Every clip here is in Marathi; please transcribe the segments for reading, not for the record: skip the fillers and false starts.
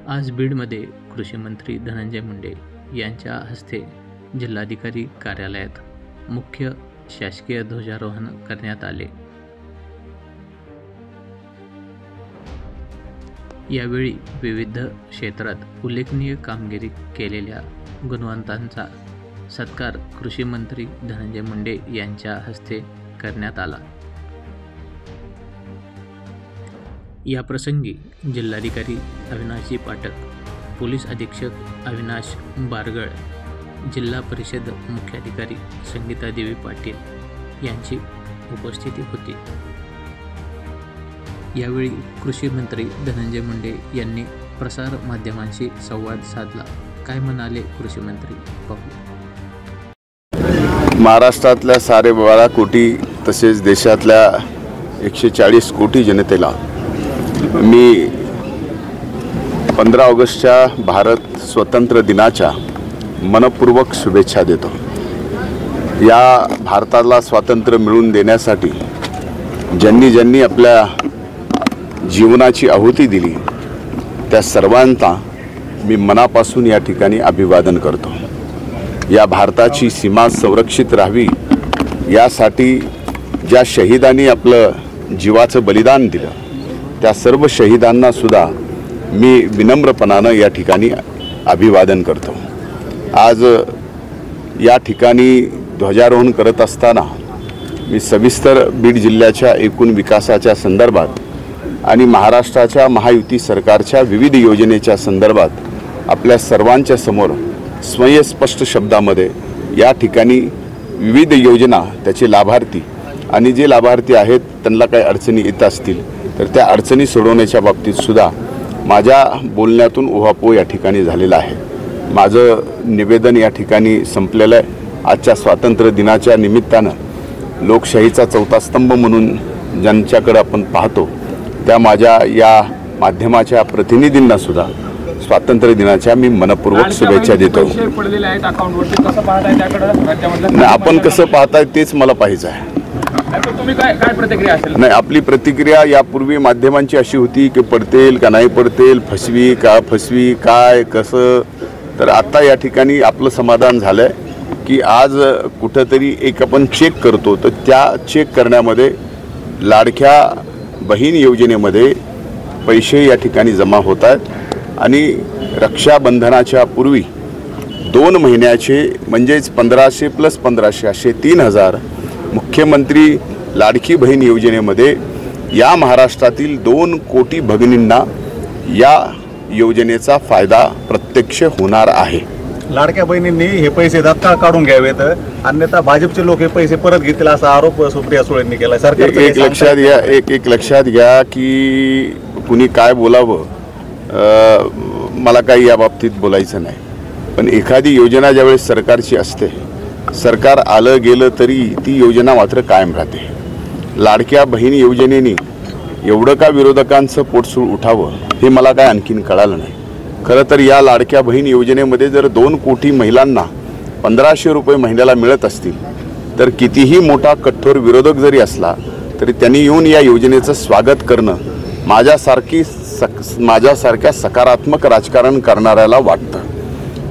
आज बीडमध्ये कृषी मंत्री धनंजय मुंडे यांच्या हस्ते जिल्हाधिकारी कार्यालयात मुख्य शासकीय ध्वजारोहण करण्यात आले। यावेळी विविध क्षेत्रात उल्लेखनीय कामगिरी केलेल्या गुणवंतांचा सत्कार कृषी मंत्री धनंजय मुंडे यांच्या हस्ते करण्यात आला। या प्रसंगी जिल्हाधिकारी अविनाशजी पाठक, पोलीस अधीक्षक अविनाश बारगळ, जिल्हा परिषद मुख्याधिकारी संगीता देवी पाटील यांची उपस्थिती होती। यावेळी कृषी मंत्री धनंजय मुंडे यांनी प्रसार माध्यमांशी संवाद साधला। काय म्हणाले कृषी मंत्री पाहू। महाराष्ट्रातल्या 12.5 कोटी तसेच देशातल्या 140 कोटी जनतेला मी 15 ऑगस्टच्या भारत स्वतंत्र दिनाच्या मनपूर्वक शुभेच्छा देतो। या भारताला स्वातंत्र्य मिळवून देण्यासाठी ज्यांनी ज्यांनी आपल्या जीवनाची आहुती दिली त्या सर्वांना मी मनापासून या ठिकाणी अभिवादन करतो। या भारताची सीमा संरक्षित राहावी यासाठी ज्या शहीदांनी आपलं जीवाचं बलिदान दिलं त्या सर्व शहीदांना सुद्धा मी विनम्रपणाने या ठिकाणी अभिवादन करतो। आज या ठिकाणी ध्वजारोहण करत असताना मी सविस्तर बीड जिल्ह्याच्या एकूण विकासाच्या संदर्भात आणि महाराष्ट्राच्या महायुती सरकारच्या विविध योजनेच्या संदर्भात आपल्या सर्वांच्या समोर स्पष्ट शब्दामध्ये या ठिकाणी विविध योजना, त्याचे लाभार्थी आणि जे लाभार्थी आहेत त्यांना काही अडचणी येत असतील तर त्या अडचणी सोडवण्याच्या बाबतीत सुद्धा माझ्या बोलण्यातून उहापोह या ठिकाणी झालेला आहे। माझं निवेदन या ठिकाणी संपलेलं आहे। आजच्या स्वातंत्र्य दिनाच्या निमित्तानं लोकशाहीचा चौथा स्तंभ म्हणून ज्यांच्याकडे आपण पाहतो त्या माझ्या या माध्यमाच्या प्रतिनिधींना सुद्धा स्वातंत्र्य दिनाच्या मी मनपूर्वक शुभेच्छा देतो। आपण कसं पाहताय तेच मला पाहिजे आहे। काय प्रतिक्रिया असेल? नाही, आपली प्रतिक्रिया यापूर्वी माध्यमांची अशी होती की पडतेल का नाही पडतेल, फसवी का फसवी, काय कसं। तर आता या ठिकाणी आपलं समाधान झालं आहे की आज कुठंतरी एक आपण चेक करतो तर त्या चेक करण्यामध्ये लाडक्या बहीण योजनेमध्ये पैसे या ठिकाणी जमा होत आहेत आणि रक्षाबंधनाच्या पूर्वी 2 महिन्याचे म्हणजेच 1500 + 1500 असे 3000 मुख्यमंत्री लाडकी बहीण योजनेमध्ये या महाराष्ट्रातील 2 कोटी भगिनींना या योजनेचा फायदा प्रत्यक्ष होणार आहे। लाडक्या बहिणींनी हे पैसे तात्काळ काढून घ्यावेत, अन्यथा भाजपचे लोक हे पैसे परत घेतील असा आरोप सुप्रिया सुळेंनी केला। सरकार एक लक्षात घ्या की कुणी काय बोलावं, मला काही या बाबतीत बोलायचं नाही, पण एखादी योजना ज्यावेळेस सरकारची असते, सरकार आलं गेलं तरी ती योजना मात्र कायम राहते। लाडक्या बहीण योजनेने एवढं का विरोधकांचं पोटसूळ उठावं हे मला काय आणखीन कळालं नाही। खरं तर या लाडक्या बहीण योजनेमध्ये जर 2 कोटी महिलांना 1500 रुपये महिन्याला मिळत असतील तर कितीही मोठा कठोर विरोधक जरी असला तरी त्यांनी येऊन या योजनेचं स्वागत करणं माझ्यासारख्या सकारात्मक राजकारण करणाऱ्याला वाटतं।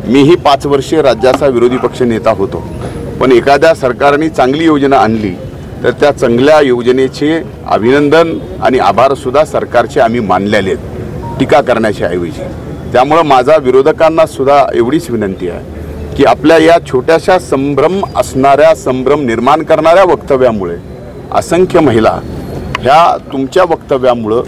मीही 5 वर्षे राज्याचा विरोधी पक्ष नेता होतो, पण एखाद्या सरकारने चांगली योजना आणली तर त्या चांगल्या योजनेचे अभिनंदन आणि आभारसुद्धा सरकारचे आम्ही मानलेले आहेत, टीका करण्याच्या ऐवजी। त्यामुळं माझा विरोधकांना सुद्धा एवढीच विनंती आहे की आपल्या या छोट्याशा संभ्रम निर्माण करणाऱ्या वक्तव्यामुळे असंख्य महिला ह्या तुमच्या वक्तव्यामुळं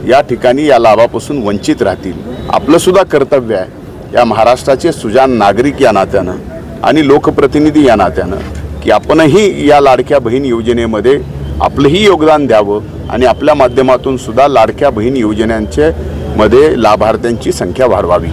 या ठिकाणी या लाभापासून वंचित राहतील। आपलं सुद्धा कर्तव्य आहे या महाराष्ट्राचे सुजाण नागरिक या नात्यानं आणि लोकप्रतिनिधी या नात्यानं की आपणही या लाडक्या बहीण योजनेमध्ये आपलंही योगदान द्यावं आणि आपल्या माध्यमातून सुद्धा लाडक्या बहीण योजनांचे मध्ये लाभार्थ्यांची संख्या वाढवावी।